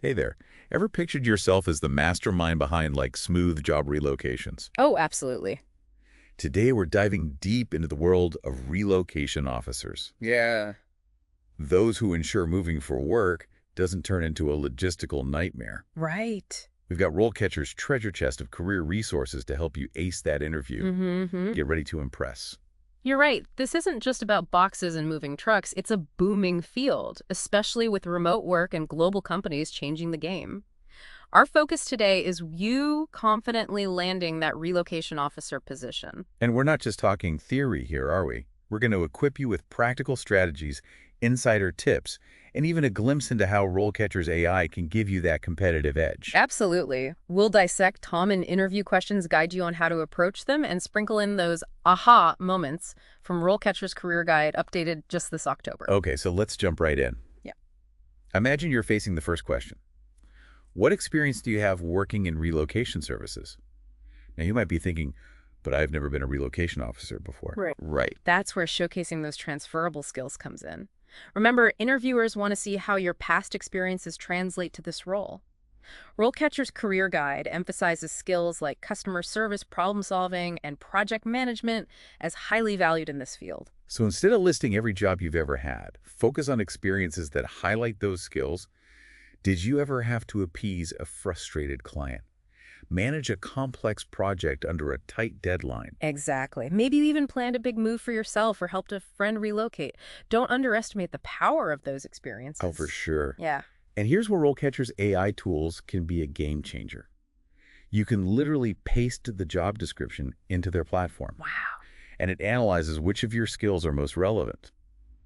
Hey there. Ever pictured yourself as the mastermind behind smooth job relocations? Oh, absolutely. Today we're diving deep into the world of relocation officers. Yeah. Those who ensure moving for work doesn't turn into a logistical nightmare. Right. We've got RoleCatcher's treasure chest of career resources to help you ace that interview. Mm-hmm. Get ready to impress. You're right. This isn't just about boxes and moving trucks. It's a booming field, especially with remote work and global companies changing the game. Our focus today is you confidently landing that relocation officer position. And we're not just talking theory here, are we? We're going to equip you with practical strategies, insider tips, and even a glimpse into how RoleCatcher's AI can give you that competitive edge. Absolutely. We'll dissect common interview questions, guide you on how to approach them, and sprinkle in those aha moments from RoleCatcher's Career Guide updated just this October. Okay, so let's jump right in. Yeah. Imagine you're facing the first question. What experience do you have working in relocation services? Now, you might be thinking, but I've never been a relocation officer before. Right. Right. That's where showcasing those transferable skills comes in. Remember, interviewers want to see how your past experiences translate to this role. RoleCatcher's Career Guide emphasizes skills like customer service, problem solving, and project management as highly valued in this field. So instead of listing every job you've ever had, focus on experiences that highlight those skills. Did you ever have to appease a frustrated client? Manage a complex project under a tight deadline? Exactly. Maybe you even planned a big move for yourself or helped a friend relocate. Don't underestimate the power of those Oh, for experiences. sure. Yeah. And here's where RoleCatcher's AI tools can be a game changer. You can literally paste the job description into their platform, Wow. and it analyzes which of your skills are most relevant.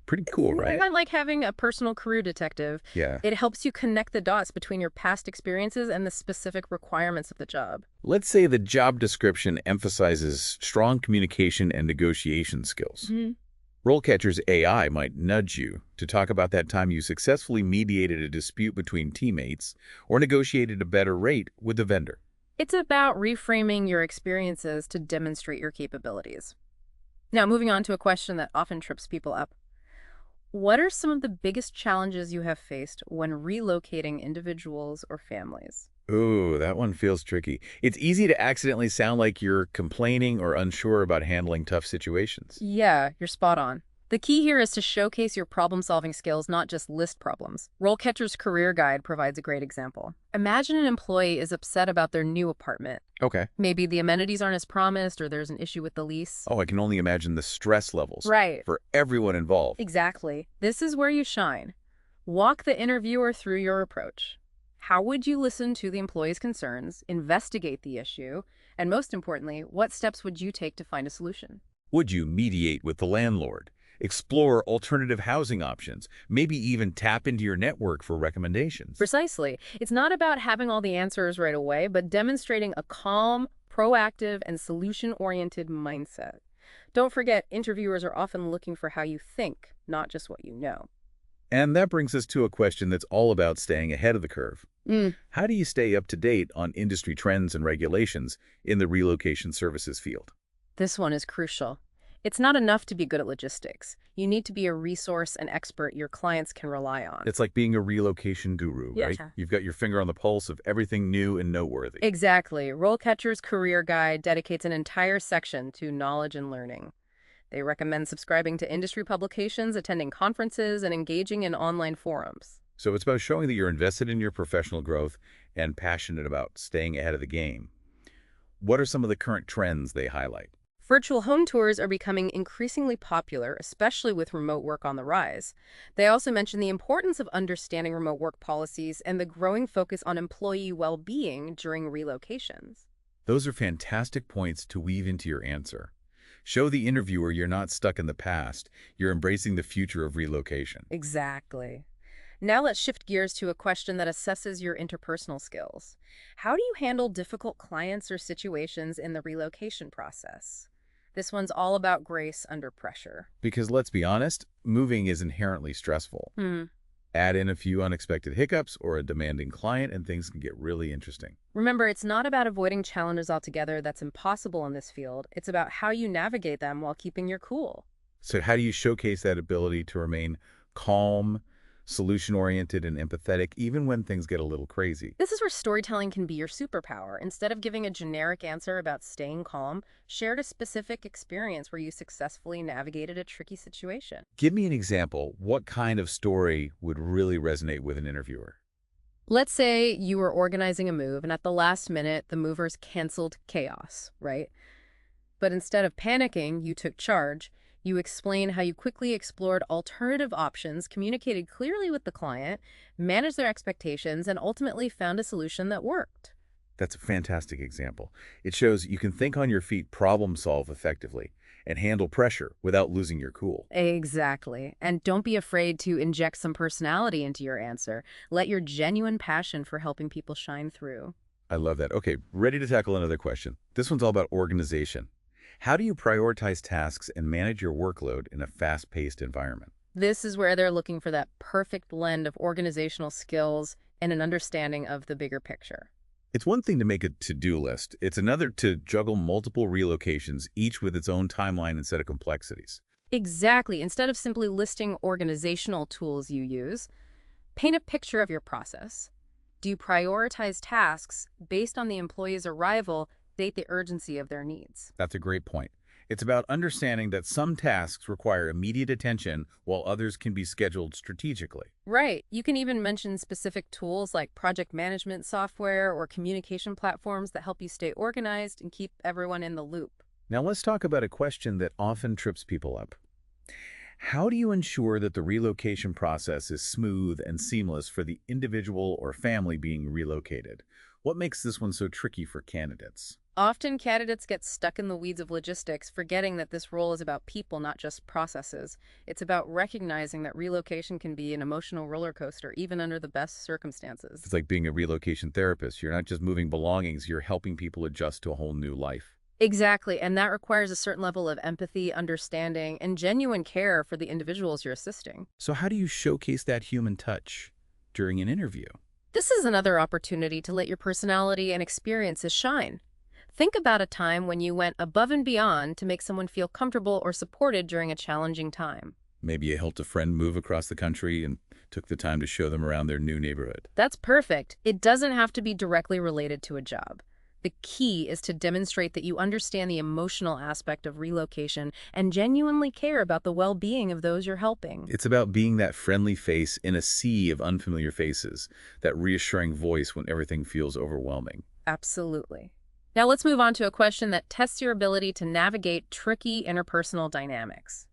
Pretty cool, It's right? kind of like having a personal career detective. Yeah. It helps you connect the dots between your past experiences and the specific requirements of the job. Let's say the job description emphasizes strong communication and negotiation skills. Mhm. RoleCatcher's AI might nudge you to talk about that time you successfully mediated a dispute between teammates or negotiated a better rate with the vendor. It's about reframing your experiences to demonstrate your capabilities. Now, moving on to a question that often trips people up. What are some of the biggest challenges you have faced when relocating individuals or families? Ooh, that one feels tricky. It's easy to accidentally sound like you're complaining or unsure about handling tough situations. Yeah, you're spot on. The key here is to showcase your problem-solving skills, not just list problems. RoleCatcher's Career Guide provides a great example. Imagine an employee is upset about their new apartment. Okay. Maybe the amenities aren't as promised or there's an issue with the lease. Oh, I can only imagine the stress levels Right. for everyone involved. Exactly. This is where you shine. Walk the interviewer through your approach. How would you listen to the employee's concerns, investigate the issue, and most importantly, what steps would you take to find a solution? Would you mediate with the landlord? Explore alternative housing options, maybe even tap into your network for recommendations. Precisely. It's not about having all the answers right away, but demonstrating a calm, proactive, and solution-oriented mindset. Don't forget, interviewers are often looking for how you think, not just what you know. And that brings us to a question that's all about staying ahead of the curve. Mm. How do you stay up to date on industry trends and regulations in the relocation services field? This one is crucial. It's not enough to be good at logistics. You need to be a resource and expert your clients can rely on. It's like being a relocation guru, Yeah. right? You've got your finger on the pulse of everything new and noteworthy. Exactly. RoleCatcher's Career Guide dedicates an entire section to knowledge and learning. They recommend subscribing to industry publications, attending conferences, and engaging in online forums. So it's about showing that you're invested in your professional growth and passionate about staying ahead of the game. What are some of the current trends they highlight? Virtual home tours are becoming increasingly popular, especially with remote work on the rise. They also mention the importance of understanding remote work policies and the growing focus on employee well-being during relocations. Those are fantastic points to weave into your answer. Show the interviewer you're not stuck in the past, you're embracing the future of relocation. Exactly. Now let's shift gears to a question that assesses your interpersonal skills. How do you handle difficult clients or situations in the relocation process? This one's all about grace under pressure. Because let's be honest, moving is inherently stressful. Hmm. Add in a few unexpected hiccups or a demanding client and things can get really interesting. Remember, it's not about avoiding challenges altogether. That's impossible in this field. It's about how you navigate them while keeping your cool. So how do you showcase that ability to remain calm, solution-oriented and empathetic, even when things get a little crazy. This is where storytelling can be your superpower. Instead of giving a generic answer about staying calm, share a specific experience where you successfully navigated a tricky situation. Give me an example. What kind of story would really resonate with an interviewer? Let's say you were organizing a move and at the last minute, the movers canceled chaos, right? But instead of panicking, you took charge. You explain how you quickly explored alternative options, communicated clearly with the client, managed their expectations, and ultimately found a solution that worked. That's a fantastic example. It shows you can think on your feet, problem solve effectively, and handle pressure without losing your cool. Exactly. And don't be afraid to inject some personality into your answer. Let your genuine passion for helping people shine through. I love that. Okay, ready to tackle another question. This one's all about organization. How do you prioritize tasks and manage your workload in a fast-paced environment? This is where they're looking for that perfect blend of organizational skills and an understanding of the bigger picture. It's one thing to make a to-do list. It's another to juggle multiple relocations, each with its own timeline and set of complexities. Exactly. Instead of simply listing organizational tools you use, paint a picture of your process. Do you prioritize tasks based on the employee's arrival, date the urgency of their needs? That's a great point. It's about understanding that some tasks require immediate attention while others can be scheduled strategically. Right. You can even mention specific tools like project management software or communication platforms that help you stay organized and keep everyone in the loop. Now let's talk about a question that often trips people up. How do you ensure that the relocation process is smooth and seamless for the individual or family being relocated? What makes this one so tricky for candidates? Often, candidates get stuck in the weeds of logistics, forgetting that this role is about people, not just processes. It's about recognizing that relocation can be an emotional roller coaster, even under the best circumstances. It's like being a relocation therapist. You're not just moving belongings, you're helping people adjust to a whole new life. Exactly, and that requires a certain level of empathy, understanding, and genuine care for the individuals you're assisting. So how do you showcase that human touch during an interview? This is another opportunity to let your personality and experiences shine. Think about a time when you went above and beyond to make someone feel comfortable or supported during a challenging time. Maybe you helped a friend move across the country and took the time to show them around their new neighborhood. That's perfect. It doesn't have to be directly related to a job. The key is to demonstrate that you understand the emotional aspect of relocation and genuinely care about the well-being of those you're helping. It's about being that friendly face in a sea of unfamiliar faces, that reassuring voice when everything feels overwhelming. Absolutely. Now let's move on to a question that tests your ability to navigate tricky interpersonal dynamics.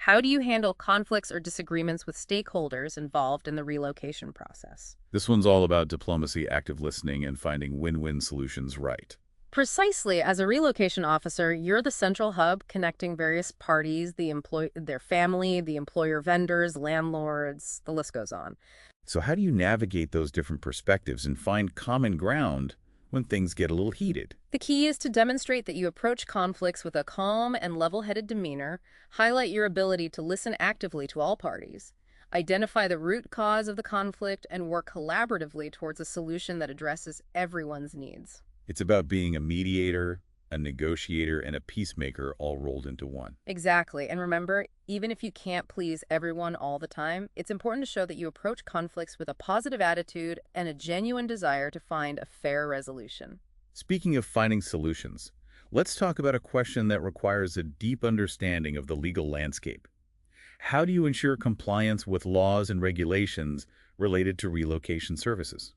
How do you handle conflicts or disagreements with stakeholders involved in the relocation process? This one's all about diplomacy, active listening, and finding win-win solutions right. Precisely, as a relocation officer, you're the central hub connecting various parties, their family, the employer vendors, landlords, the list goes on. So how do you navigate those different perspectives and find common ground when things get a little heated? The key is to demonstrate that you approach conflicts with a calm and level-headed demeanor, highlight your ability to listen actively to all parties, identify the root cause of the conflict, and work collaboratively towards a solution that addresses everyone's needs. It's about being a mediator, a negotiator, and a peacemaker all rolled into one. Exactly. And remember, even if you can't please everyone all the time, it's important to show that you approach conflicts with a positive attitude and a genuine desire to find a fair resolution. Speaking of finding solutions, let's talk about a question that requires a deep understanding of the legal landscape. How do you ensure compliance with laws and regulations related to relocation services?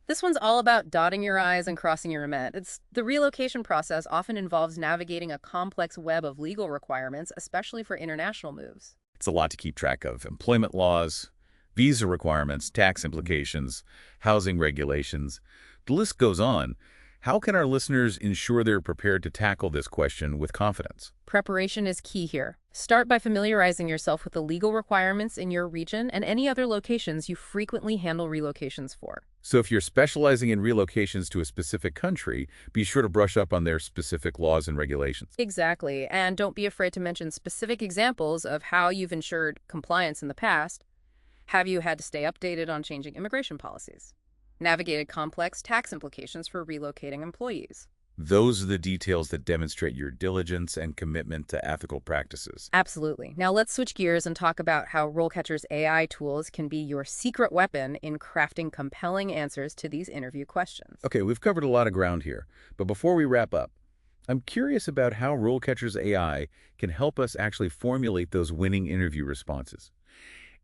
This one's all about dotting your I's and crossing your T's. The relocation process often involves navigating a complex web of legal requirements, especially for international moves. It's a lot to keep track of. Employment laws, visa requirements, tax implications, housing regulations. The list goes on. How can our listeners ensure they're prepared to tackle this question with confidence? Preparation is key here. Start by familiarizing yourself with the legal requirements in your region and any other locations you frequently handle relocations for. So if you're specializing in relocations to a specific country, be sure to brush up on their specific laws and regulations. Exactly, and don't be afraid to mention specific examples of how you've ensured compliance in the past. Have you had to stay updated on changing immigration policies? Navigated complex tax implications for relocating employees? Those are the details that demonstrate your diligence and commitment to ethical practices. Absolutely. Now let's switch gears and talk about how RoleCatcher's AI tools can be your secret weapon in crafting compelling answers to these interview questions. Okay, we've covered a lot of ground here, but before we wrap up, I'm curious about how RoleCatcher's AI can help us actually formulate those winning interview responses.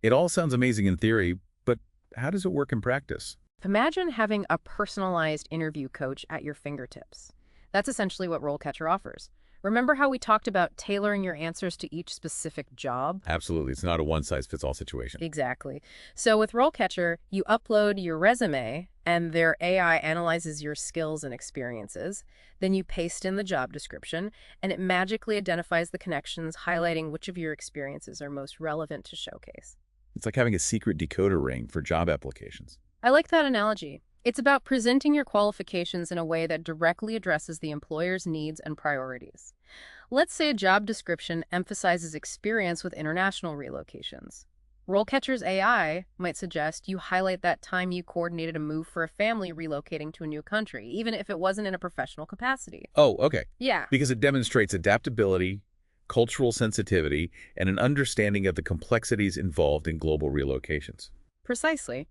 It all sounds amazing in theory, but how does it work in practice? Imagine having a personalized interview coach at your fingertips. That's essentially what RoleCatcher offers. Remember how we talked about tailoring your answers to each specific job? Absolutely, it's not a one-size-fits-all situation. Exactly. So with RoleCatcher, you upload your resume and their AI analyzes your skills and experiences. Then you paste in the job description and it magically identifies the connections, highlighting which of your experiences are most relevant to showcase. It's like having a secret decoder ring for job applications. I like that analogy. It's about presenting your qualifications in a way that directly addresses the employer's needs and priorities. Let's say a job description emphasizes experience with international relocations. RoleCatcher's AI might suggest you highlight that time you coordinated a move for a family relocating to a new country, even if it wasn't in a professional capacity. Oh, okay. Yeah, Because it demonstrates adaptability, cultural sensitivity, and an understanding of the complexities involved in global relocations. precisely.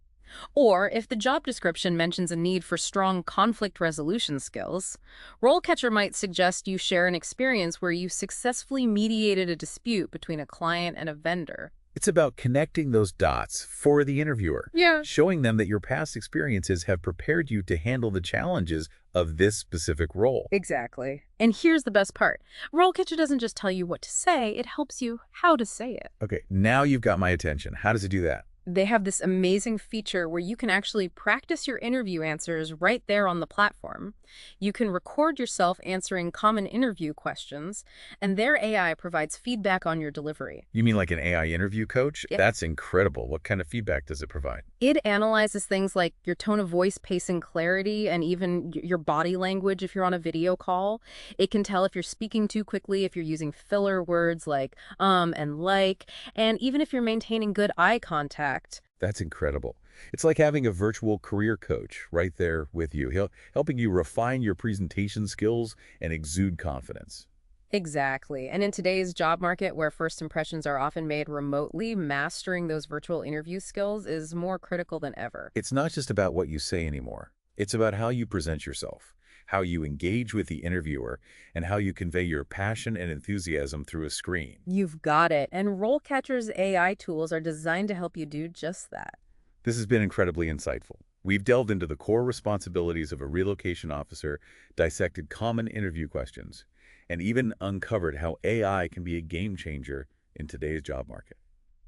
Or if the job description mentions a need for strong conflict resolution skills, RoleCatcher might suggest you share an experience where you successfully mediated a dispute between a client and a vendor. It's about connecting those dots for the interviewer, Yeah. showing them that your past experiences have prepared you to handle the challenges of this specific role. Exactly. And here's the best part. RoleCatcher doesn't just tell you what to say, it helps you how to say it. Okay, now you've got my attention. How does it do that? They have this amazing feature where you can actually practice your interview answers right there on the platform. You can record yourself answering common interview questions, and their AI provides feedback on your delivery. You mean like an AI interview coach? Yep. That's incredible. What kind of feedback does it provide? It analyzes things like your tone of voice, pacing, clarity, and even your body language if you're on a video call. It can tell if you're speaking too quickly, if you're using filler words like and like, and even if you're maintaining good eye contact. That's incredible. It's like having a virtual career coach right there with you, helping you refine your presentation skills and exude confidence. Exactly. And in today's job market, where first impressions are often made remotely, mastering those virtual interview skills is more critical than ever. It's not just about what you say anymore. It's about how you present yourself, how you engage with the interviewer, and how you convey your passion and enthusiasm through a screen. You've got it. And RoleCatcher's AI tools are designed to help you do just that. This has been incredibly insightful. We've delved into the core responsibilities of a relocation officer, dissected common interview questions, and even uncovered how AI can be a game changer in today's job market.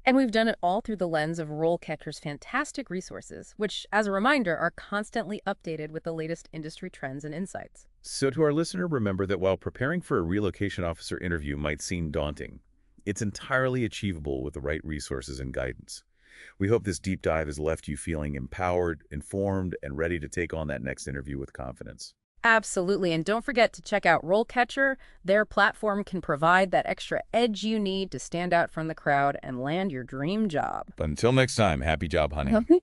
And we've done it all through the lens of RoleCatcher's fantastic resources, which, as a reminder, are constantly updated with the latest industry trends and insights. So to our listener, remember that while preparing for a relocation officer interview might seem daunting, it's entirely achievable with the right resources and guidance. We hope this deep dive has left you feeling empowered, informed, and ready to take on that next interview with confidence. Absolutely. And don't forget to check out RoleCatcher. Their platform can provide that extra edge you need to stand out from the crowd and land your dream job. But until next time, happy job hunting.